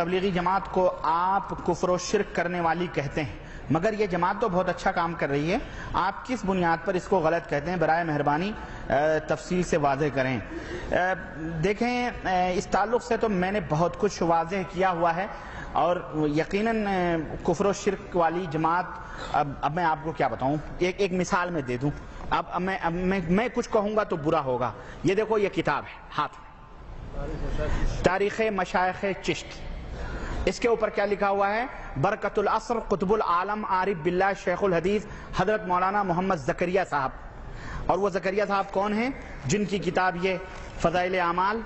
تبلیغی جماعت کو آپ کفر و شرک کرنے والی کہتے ہیں، مگر یہ جماعت تو بہت اچھا کام کر رہی ہے، آپ کس بنیاد پر اس کو غلط کہتے ہیں؟ برائے مہربانی تفصیل سے واضح کریں۔ دیکھیں، اس تعلق سے تو میں نے بہت کچھ واضح کیا ہوا ہے، اور یقیناً کفر و شرک والی جماعت اب میں آپ کو کیا بتاؤں، ایک مثال میں دے دوں۔ اب میں کچھ کہوں گا تو برا ہوگا۔ یہ دیکھو، یہ کتاب ہے ہاتھ میں، تاریخ مشائخ چشت۔ اس کے اوپر کیا لکھا ہوا ہے؟ برکت العصر قطب العالم عارف باللہ شیخ الحدیث حضرت مولانا محمد زکریا صاحب۔ اور وہ زکریا صاحب کون ہیں؟ جن کی کتاب یہ فضائل اعمال،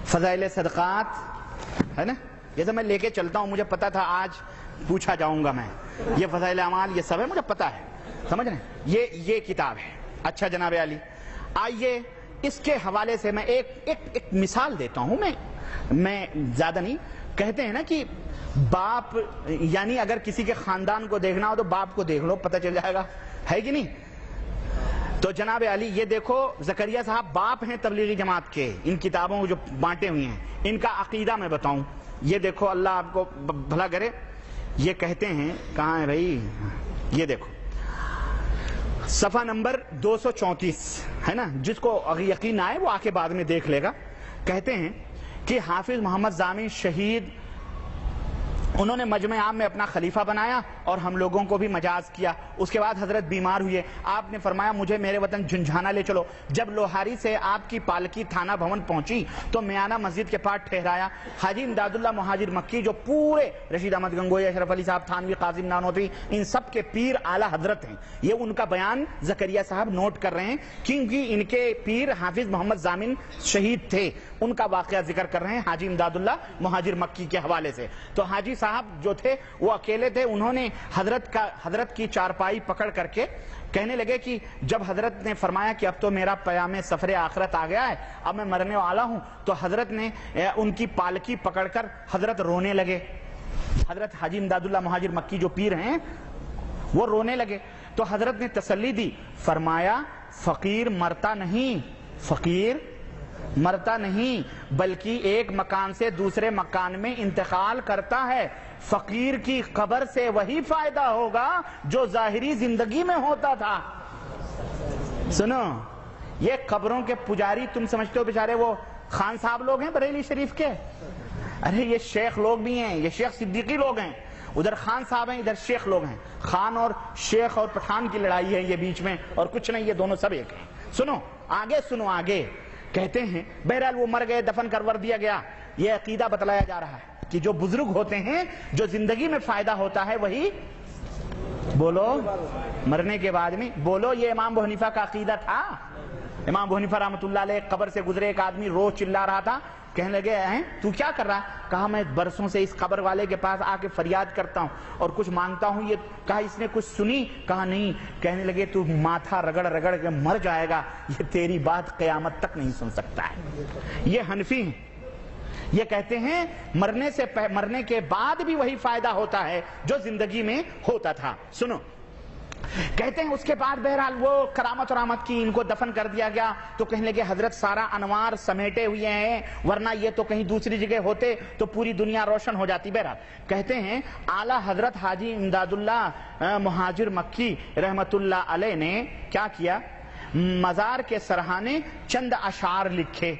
فضائل صدقات ہے نا، یہ تو میں لے کے چلتا ہوں، مجھے پتا تھا آج پوچھا جاؤں گا میں۔ یہ فضائل اعمال یہ سب ہے، مجھے پتا ہے، سمجھ رہے ہیں؟ یہ کتاب ہے۔ اچھا جناب علی، آئیے اس کے حوالے سے میں ایک مثال دیتا ہوں۔ میں زیادہ نہیں، کہتے ہیں نا کہ باپ، یعنی اگر کسی کے خاندان کو دیکھنا ہو تو باپ کو دیکھ لو، پتہ چل جائے گا، ہے کہ نہیں؟ تو جناب علی یہ دیکھو، زکریا صاحب باپ ہیں تبلیغی جماعت کے، ان کتابوں کو جو بانٹے ہوئی ہیں، ان کا عقیدہ میں بتاؤں۔ یہ دیکھو، اللہ آپ کو بھلا کرے۔ یہ کہتے ہیں، کہاں ہے بھائی؟ یہ دیکھو صفحہ نمبر 234 ہے نا، جس کو اگر یقین آئے وہ آ کے بعد میں دیکھ لے گا۔ کہتے ہیں کہ حافظ محمد ضامن شہید، انہوں نے مجمع عام میں اپنا خلیفہ بنایا اور ہم لوگوں کو بھی مجاز کیا۔ اس کے بعد حضرت بیمار ہوئے، آپ نے فرمایا مجھے میرے وطن جھنجھانا لے چلو۔ جب لوہاری سے آپ کی پالکی تھانہ بھون پہنچی تو میانہ مسجد کے پاس ٹھہرایا۔ حاجی امداد اللہ مہاجر مکی، جو پورے رشید احمد گنگوئی، اشرف علی صاحب تھانوی، قاسم نانوتوی، ان سب کے پیر اعلیٰ حضرت ہیں، یہ ان کا بیان زکریا صاحب نوٹ کر رہے ہیں، کیونکہ ان کے پیر حافظ محمد ضامن شہید تھے، ان کا واقعہ ذکر کر رہے ہیں حاجی امداد اللہ مہاجر مکی کے حوالے سے۔ تو حاجی صاحب جو تھے وہ اکیلے تھے، انہوں نے حضرت کی چارپائی پکڑ کر کے کہنے لگے کہ جب حضرت نے فرمایا کہ اب تو میرا پیام سفر آخرت آ گیا ہے، اب میں مرنے والا ہوں، تو حضرت نے ان کی پالکی پکڑ کر حضرت رونے لگے۔ حضرت حاجی امداد اللہ مہاجر مکی جو پیر ہیں وہ رونے لگے، تو حضرت نے تسلی دی، فرمایا فقیر مرتا نہیں، فقیر مرتا نہیں، بلکہ ایک مکان سے دوسرے مکان میں انتقال کرتا ہے۔ فقیر کی قبر سے وہی فائدہ ہوگا جو ظاہری زندگی میں ہوتا تھا۔ سنو، یہ قبروں کے پجاری تم سمجھتے ہو بیچارے وہ خان صاحب لوگ ہیں بریلی شریف کے؟ ارے یہ شیخ لوگ بھی ہیں، یہ شیخ صدیقی لوگ ہیں، ادھر خان صاحب ہیں، ادھر شیخ لوگ ہیں۔ خان اور شیخ اور پٹھان کی لڑائی ہے یہ بیچ میں، اور کچھ نہیں، یہ دونوں سب ایک ہیں۔ سنو آگے، سنو آگے۔ کہتے ہیں بہرحال وہ مر گئے، دفن کرور دیا گیا۔ یہ عقیدہ بتلایا جا رہا ہے کہ جو بزرگ ہوتے ہیں، جو زندگی میں فائدہ ہوتا ہے وہی بولو مرنے کے بعد میں بولو۔ یہ امام ابو حنیفہ کا عقیدہ تھا۔ امام ابو حنیفہ رحمۃ اللہ علیہ قبر سے گزرے، ایک آدمی روز چلا رہا تھا، کہنے لگے ہیں تو کیا کر رہا ہے؟ کہا میں برسوں سے اس قبر والے کے پاس آ کے فریاد کرتا ہوں اور کچھ مانگتا ہوں۔ یہ کہا اس نے کچھ سنی؟ کہا نہیں۔ کہنے لگے تو ماتھا رگڑ رگڑ کے مر جائے گا، یہ تیری بات قیامت تک نہیں سن سکتا ہے۔ یہ حنفی ہیں، یہ کہتے ہیں مرنے کے بعد بھی وہی فائدہ ہوتا ہے جو زندگی میں ہوتا تھا۔ سنو، کہتے ہیں اس کے بعد بہرحال وہ کرامت اور آمد کی، ان کو دفن کر دیا گیا، تو کہنے لگے حضرت سارا انوار سمیٹے ہوئے ہیں، ورنہ یہ تو کہیں دوسری جگہ ہوتے تو پوری دنیا روشن ہو جاتی۔ بہرحال کہتے ہیں اعلیٰ حضرت حاجی امداد اللہ مہاجر مکی رحمت اللہ علیہ نے کیا کیا؟ مزار کے سرہانے چند اشعار لکھے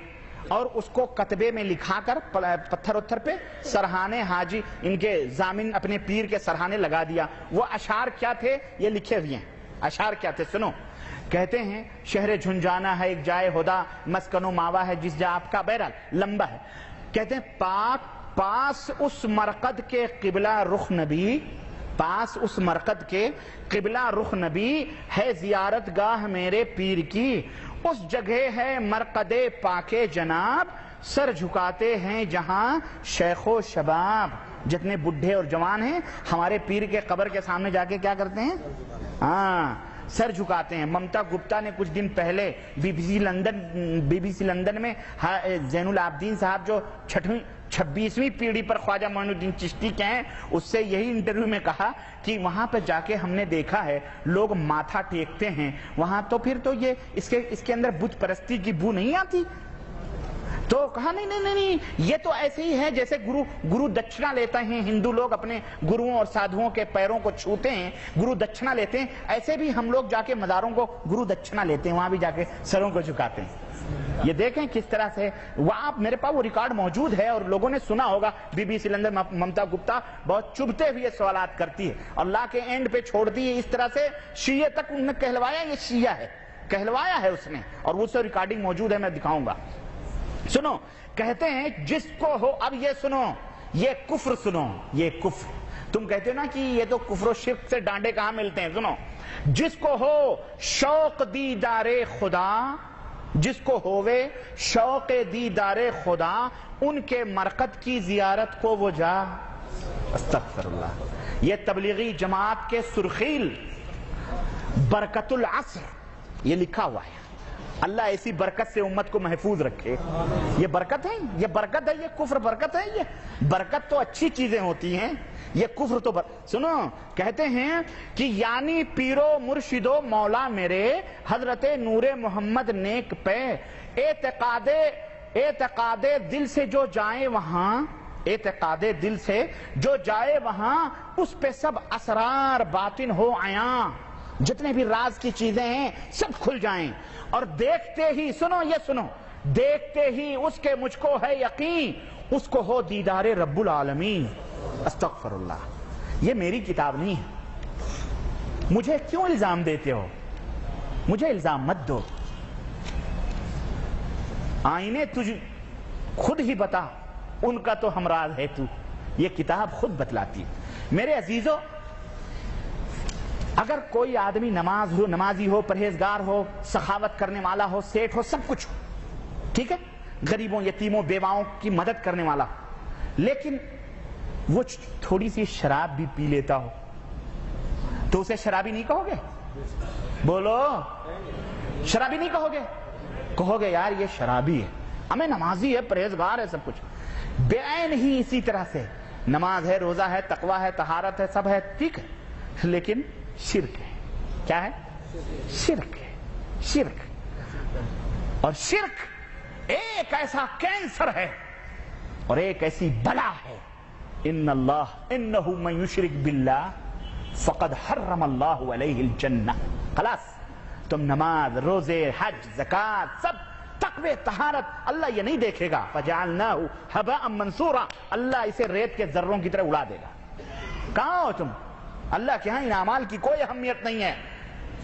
اور اس کو کتبے میں لکھا کر پتھر اتھر پہ سرہانے حاجی ان کے ضامن اپنے پیر کے سرہانے لگا دیا۔ وہ اشعار کیا تھے؟ یہ لکھے ہوئے ہیں۔ اشعار کیا تھے؟ سنو، کہتے ہیں شہر جھنجھانا ہے ایک جائے ہدا، مسکن و ماوا ہے جس جا آپ کا، بہرحال لمبا ہے۔ کہتے ہیں پاس اس مرقد کے قبلہ رخ نبی، پاس اس مرقد کے قبلہ رخ نبی ہے زیارت گاہ میرے پیر کی، اس جگہ ہے مرقد پاک جناب، سر جھکاتے ہیں جہاں شیخ و شباب۔ جتنے بڈھے اور جوان ہیں ہمارے پیر کے قبر کے سامنے جا کے کیا کرتے ہیں؟ سر جھکاتے ہیں۔ ممتا گپتا نے کچھ دن پہلے بی بی سی لندن میں زین العابدین صاحب جو 26ویں پیڑھی پر خواجہ معین الدین چشتی کے ہیں، اس سے یہی انٹرویو میں کہا کہ وہاں پہ جا کے ہم نے دیکھا ہے لوگ ماتھا ٹیکتے ہیں وہاں، تو پھر تو یہ اس کے اندر بت پرستی کی بو نہیں آتی؟ تو کہا نہیں نہیں نہیں نہیں، یہ تو ایسے ہی ہے جیسے گرو دکشنا لیتے ہیں، ہندو لوگ اپنے گروؤں اور سادھوؤں کے پیروں کو چھوتے ہیں، گرو دکشنا لیتے ہیں، ایسے بھی ہم لوگ جا کے مزاروں کو گرو دکشنا لیتے ہیں، وہاں بھی جا کے سروں کو جھکاتے ہیں۔ یہ دیکھیں کس طرح سے وہاں میرے پاس وہ ریکارڈ موجود ہے، اور لوگوں نے سنا ہوگا۔ B B C London Mamta Gupta بہت چبھتے ہوئے سوالات کرتی ہے اور لا کے اینڈ پہ چھوڑتی ہے اس طرح سے، شیعہ تک انہوں نے کہلوایا یہ شیعہ ہے، کہلوایا ہے اس نے، اور وہ سے ریکارڈنگ موجود ہے، میں دکھاؤں گا۔ سنو، کہتے ہیں جس کو ہو، اب یہ سنو، یہ کفر سنو، یہ کفر، تم کہتے ہو نا کہ یہ تو کفر و شرک سے ڈانڈے کہاں ملتے ہیں، سنو، جس کو ہو شوق دیدار خدا، جس کو ہووے شوق دیدار خدا، ان کے مرقد کی زیارت کو وہ جا۔ استغفر اللہ۔ یہ تبلیغی جماعت کے سرخیل برکت العصر یہ لکھا ہوا ہے۔ اللہ ایسی برکت سے امت کو محفوظ رکھے۔ یہ برکت ہے، یہ برکت ہے، یہ کفر برکت ہے؟ یہ برکت تو اچھی چیزیں ہوتی ہیں، یہ کفر تو سنو، کہتے ہیں کہ یعنی پیرو مرشدو مولا میرے حضرت نور محمد نیک پہ، اعتقاد دل سے جو جائے وہاں، اعتقاد دل سے جو جائے وہاں، اس پہ سب اسرار باطن ہو عیاں، جتنے بھی راز کی چیزیں ہیں سب کھل جائیں، اور دیکھتے ہی، سنو یہ سنو، دیکھتے ہی اس کے مجھ کو ہے یقین، اس کو ہو دیدار رب العالمین۔ استغفر اللہ۔ یہ میری کتاب نہیں ہے، مجھے کیوں الزام دیتے ہو؟ مجھے الزام مت دو، آئینے تجھ خود ہی بتا، ان کا تو ہمراز ہے تو، یہ کتاب خود بتلاتی ہے۔ میرے عزیزو، اگر کوئی آدمی نمازی ہو، پرہیزگار ہو، سخاوت کرنے والا ہو، سیٹھ ہو، سب کچھ ہو، ٹھیک ہے، غریبوں یتیموں بیواؤں کی مدد کرنے والا، لیکن وہ تھوڑی سی شراب بھی پی لیتا ہو، تو اسے شرابی نہیں کہو گے؟ بولو، شرابی نہیں کہو گے؟ کہو گے یار یہ شرابی ہے، ہمیں نمازی ہے، پرہیزگار ہے، سب کچھ۔ بے عین ہی اسی طرح سے نماز ہے، روزہ ہے، تقویٰ ہے، طہارت ہے، سب ہے، ٹھیک ہے، لیکن شرک ہے۔ کیا ہے؟ شرک ہے، شرک۔ اور شرک ایک ایسا کینسر ہے اور ایک ایسی بلا ہے، ان اللہ انہ من یشرک باللہ فقد حرم اللہ علیہ الجنہ۔ خلاص، تم نماز، روزے، حج، زکوٰۃ، سب تقوی، طہارت، اللہ یہ نہیں دیکھے گا، فجعلناہ ھباء منثورا، اللہ اسے ریت کے ذروں کی طرح اڑا دے گا۔ کہاں ہو تم؟ اللہ کے ہاں ان اعمال کی کوئی اہمیت نہیں ہے،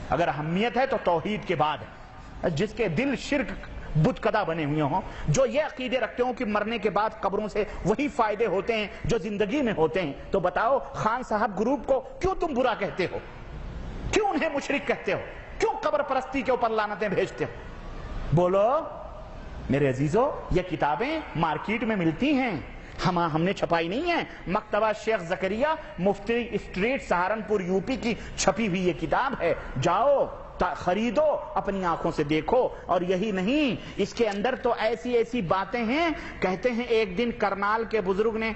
اگر اہمیت ہے تو توحید کے بعد ہے۔ جس کے دل شرک بت قدا بنے ہوئے ہوں، جو یہ عقیدے رکھتے ہوں کہ مرنے کے بعد قبروں سے وہی فائدے ہوتے ہیں جو زندگی میں ہوتے ہیں، تو بتاؤ خان صاحب گروپ کو کیوں تم برا کہتے ہو؟ کیوں انہیں مشرک کہتے ہو؟ کیوں قبر پرستی کے اوپر لعنتیں بھیجتے ہو؟ بولو میرے عزیزو، یہ کتابیں مارکیٹ میں ملتی ہیں، ہم نے چھپائی نہیں ہے، مکتبہ شیخ زکریا مفتی اسٹریٹ سہارنپور یوپی کی چھپی ہوئی یہ کتاب ہے، جاؤ خریدو، اپنی آنکھوں سے دیکھو۔ اور یہی نہیں، اس کے اندر تو ایسی ایسی باتیں ہیں، کہتے ہیں ایک دن کرنال کے بزرگ نے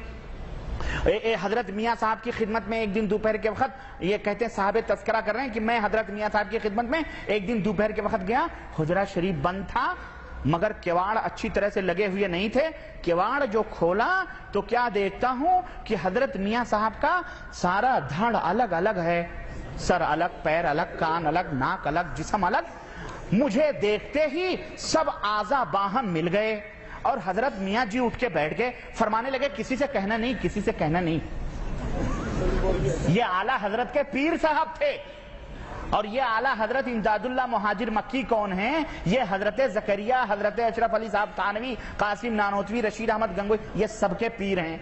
حضرت میاں صاحب کی خدمت میں ایک دن دوپہر کے وقت، یہ کہتے ہیں صاحب تذکرہ کر رہے ہیں کہ میں حضرت میاں صاحب کی خدمت میں ایک دن دوپہر کے وقت گیا، حجرہ شریف بند تھا، مگر کیواڑ اچھی طرح سے لگے ہوئے نہیں تھے، کیواڑ جو کھولا تو کیا دیکھتا ہوں کہ حضرت میاں صاحب کا سارا دھڑ الگ الگ ہے، سر الگ، پیر الگ، کان الگ، ناک الگ، جسم الگ، مجھے دیکھتے ہی سب اعضاء باہم مل گئے، اور حضرت میاں جی اٹھ کے بیٹھ گئے، فرمانے لگے کسی سے کہنا نہیں، کسی سے کہنا نہیں۔ یہ اعلیٰ حضرت کے پیر صاحب تھے، اور یہ اعلیٰ حضرت امداد اللہ مہاجر مکی کون ہیں؟ یہ حضرت زکریا، حضرت اشرف علی صاحب تھانوی، قاسم نانوتوی، رشید احمد گنگوئی، یہ سب کے پیر ہیں۔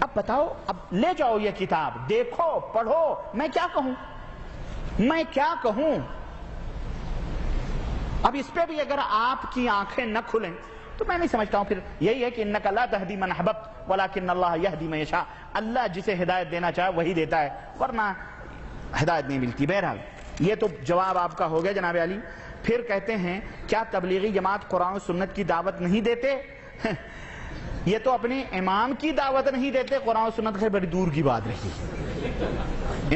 اب بتاؤ، اب لے جاؤ یہ کتاب، دیکھو، پڑھو، میں کیا کہوں؟ میں کیا کہوں؟ اب اس پہ بھی اگر آپ کی آنکھیں نہ کھلیں تو میں نہیں سمجھتا ہوں، پھر یہی ہے کہ انک لا تہدی من احببت ولکن اللہ یہدی من یشاء، اللہ جسے ہدایت دینا چاہے وہی دیتا ہے، ورنہ ہدایت نہیں ملتی۔ بہرحال یہ تو جواب آپ کا ہو گیا جناب علی۔ پھر کہتے ہیں کیا تبلیغی جماعت قرآن و سنت کی دعوت نہیں دیتے؟ یہ تو اپنے امام کی دعوت نہیں دیتے، قرآن و سنت سے بڑی دور کی بات رہی،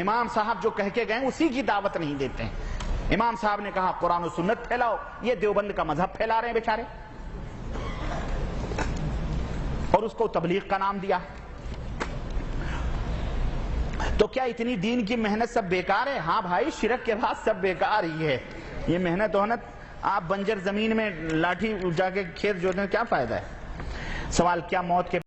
امام صاحب جو کہہ کے گئے اسی کی دعوت نہیں دیتے ہیں۔ امام صاحب نے کہا قرآن و سنت پھیلاؤ، یہ دیوبند کا مذہب پھیلا رہے ہیں بیچارے، اور اس کو تبلیغ کا نام دیا. تو کیا اتنی دین کی محنت سب بیکار ہے؟ ہاں بھائی، شرک کے بعد سب بیکار ہی ہے. یہ محنت آپ بنجر زمین میں لاٹھی جا کے کھیت جوتنے میں کیا فائدہ ہے؟ سوال، کیا موت کے